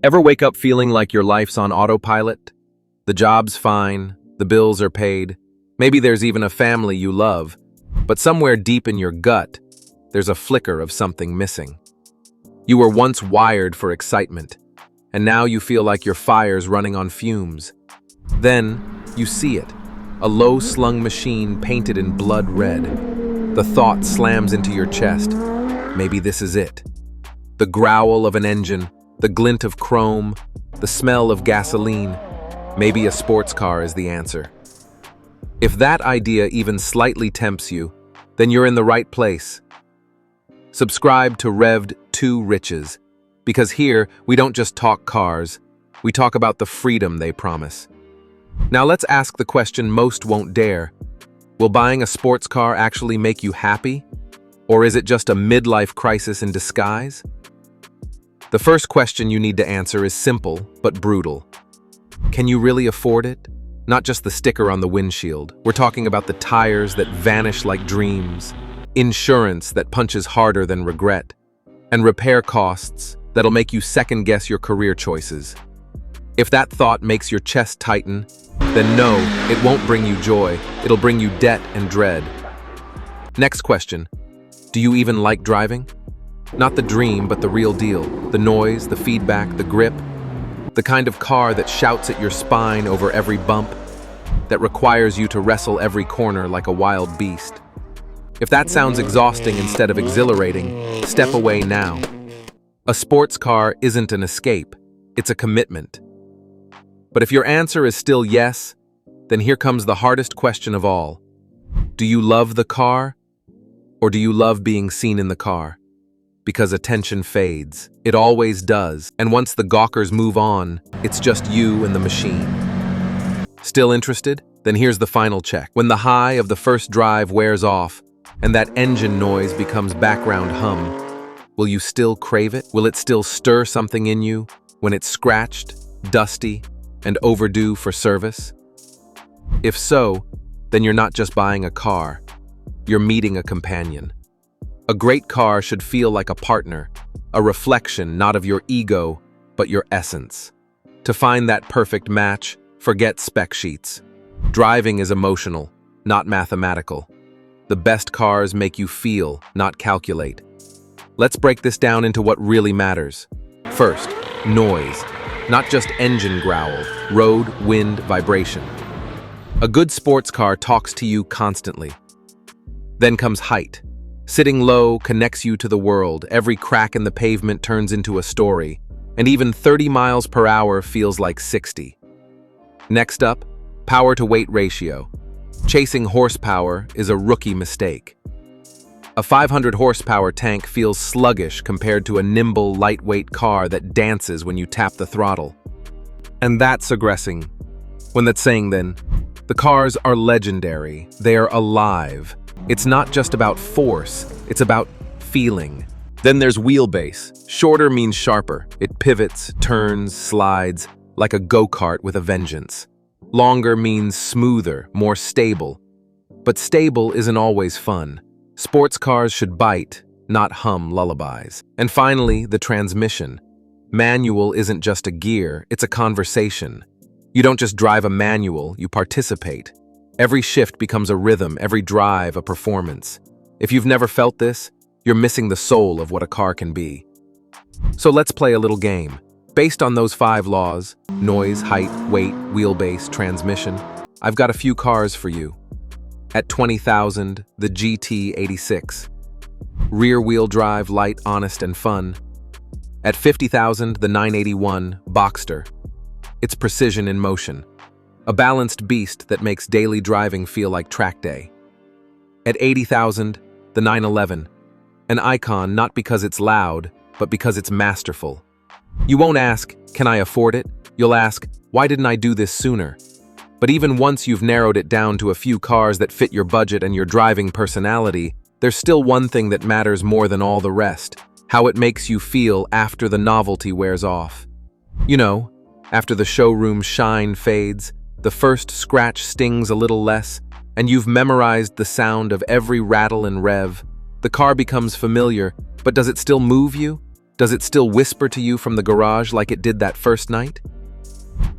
Ever wake up feeling like your life's on autopilot? The job's fine, the bills are paid, maybe there's even a family you love, but somewhere deep in your gut, there's a flicker of something missing. You were once wired for excitement, and now you feel like your fire's running on fumes. Then, you see it, a low-slung machine painted in blood red. The thought slams into your chest, maybe this is it. The growl of an engine, the glint of chrome, the smell of gasoline, maybe a sports car is the answer. If that idea even slightly tempts you, then you're in the right place. Subscribe to Revved 2 Riches, because here we don't just talk cars, we talk about the freedom they promise. Now let's ask the question most won't dare. Will buying a sports car actually make you happy? Or is it just a midlife crisis in disguise? The first question you need to answer is simple but brutal. Can you really afford it? Not just the sticker on the windshield. We're talking about the tires that vanish like dreams, insurance that punches harder than regret, and repair costs that'll make you second-guess your career choices. If that thought makes your chest tighten, then no, it won't bring you joy. It'll bring you debt and dread. Next question. Do you even like driving? Not the dream, but the real deal. The noise, the feedback, the grip. The kind of car that shouts at your spine over every bump, that requires you to wrestle every corner like a wild beast. If that sounds exhausting instead of exhilarating, step away now. A sports car isn't an escape, it's a commitment. But if your answer is still yes, then here comes the hardest question of all. Do you love the car, or do you love being seen in the car? Because attention fades. It always does. And once the gawkers move on, it's just you and the machine. Still interested? Then here's the final check. When the high of the first drive wears off, and that engine noise becomes background hum, will you still crave it? Will it still stir something in you when it's scratched, dusty, and overdue for service? If so, then you're not just buying a car, you're meeting a companion. A great car should feel like a partner, a reflection not of your ego, but your essence. To find that perfect match, forget spec sheets. Driving is emotional, not mathematical. The best cars make you feel, not calculate. Let's break this down into what really matters. First, noise. Not just engine growl, road, wind, vibration. A good sports car talks to you constantly. Then comes height. Sitting low connects you to the world. Every crack in the pavement turns into a story, and even 30 miles per hour feels like 60. Next up, power-to-weight ratio. Chasing horsepower is a rookie mistake. A 500 horsepower tank feels sluggish compared to a nimble, lightweight car that dances when you tap the throttle. And that's aggressing. When that's saying then, the cars are legendary. They are alive. It's not just about force, it's about feeling. Then there's wheelbase. Shorter means sharper. It pivots, turns, slides, like a go-kart with a vengeance. Longer means smoother, more stable. But stable isn't always fun. Sports cars should bite, not hum lullabies. And finally, the transmission. Manual isn't just a gear, it's a conversation. You don't just drive a manual, you participate. Every shift becomes a rhythm, every drive a performance. If you've never felt this, you're missing the soul of what a car can be. So let's play a little game. Based on those 5 laws, noise, height, weight, wheelbase, transmission, I've got a few cars for you. At $20,000, the GT86. Rear-wheel drive, light, honest, and fun. At $50,000, the 981 Boxster. It's precision in motion. A balanced beast that makes daily driving feel like track day. At $80,000, the 911. An icon not because it's loud, but because it's masterful. You won't ask, can I afford it? You'll ask, why didn't I do this sooner? But even once you've narrowed it down to a few cars that fit your budget and your driving personality, there's still one thing that matters more than all the rest: how it makes you feel after the novelty wears off. You know, after the showroom shine fades, the first scratch stings a little less, and you've memorized the sound of every rattle and rev. The car becomes familiar, but does it still move you? Does it still whisper to you from the garage like it did that first night?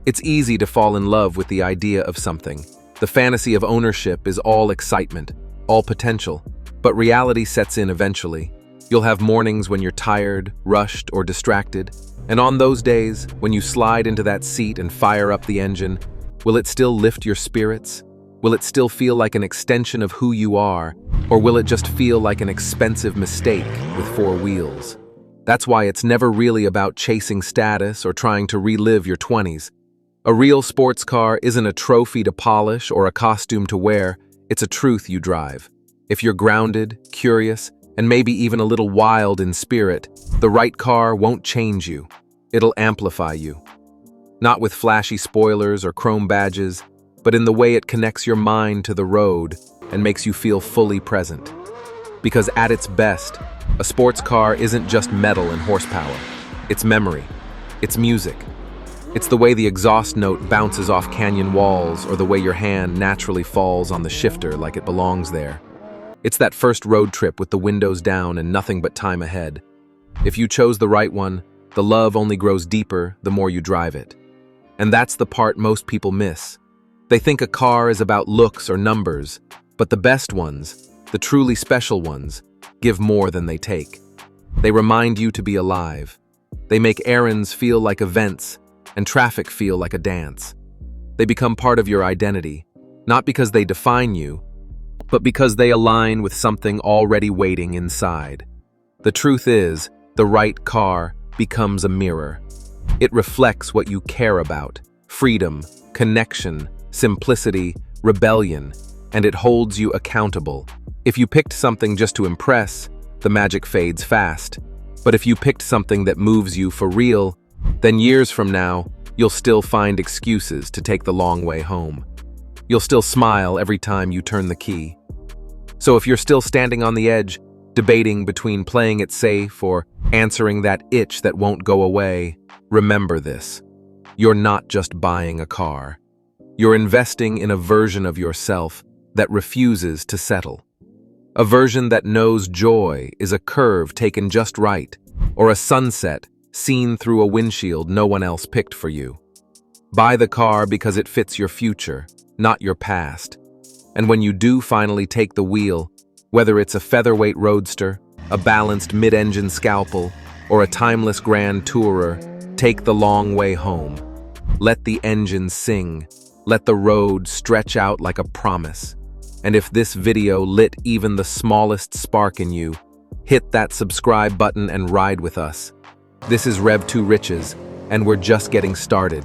It's easy to fall in love with the idea of something. The fantasy of ownership is all excitement, all potential, but reality sets in eventually. You'll have mornings when you're tired, rushed, or distracted, and on those days, when you slide into that seat and fire up the engine, will it still lift your spirits? Will it still feel like an extension of who you are, or will it just feel like an expensive mistake with four wheels? That's why it's never really about chasing status or trying to relive your 20s. A real sports car isn't a trophy to polish or a costume to wear, it's a truth you drive. If you're grounded, curious, and maybe even a little wild in spirit, the right car won't change you. It'll amplify you. Not with flashy spoilers or chrome badges, but in the way it connects your mind to the road and makes you feel fully present. Because at its best, a sports car isn't just metal and horsepower. It's memory. It's music. It's the way the exhaust note bounces off canyon walls or the way your hand naturally falls on the shifter like it belongs there. It's that first road trip with the windows down and nothing but time ahead. If you chose the right one, the love only grows deeper the more you drive it. And that's the part most people miss. They think a car is about looks or numbers, but the best ones, the truly special ones, give more than they take. They remind you to be alive. They make errands feel like events and traffic feel like a dance. They become part of your identity, not because they define you, but because they align with something already waiting inside. The truth is, the right car becomes a mirror. It reflects what you care about: freedom, connection, simplicity, rebellion, and it holds you accountable. If you picked something just to impress, the magic fades fast. But if you picked something that moves you for real, then years from now, you'll still find excuses to take the long way home. You'll still smile every time you turn the key. So if you're still standing on the edge, debating between playing it safe or answering that itch that won't go away, remember this. You're not just buying a car. You're investing in a version of yourself that refuses to settle. A version that knows joy is a curve taken just right, or a sunset seen through a windshield no one else picked for you. Buy the car because it fits your future, not your past. And when you do finally take the wheel, whether it's a featherweight roadster, a balanced mid-engine scalpel, or a timeless grand tourer, take the long way home. Let the engine sing. Let the road stretch out like a promise. And if this video lit even the smallest spark in you, hit that subscribe button and ride with us. This is Rev2 Riches, and we're just getting started.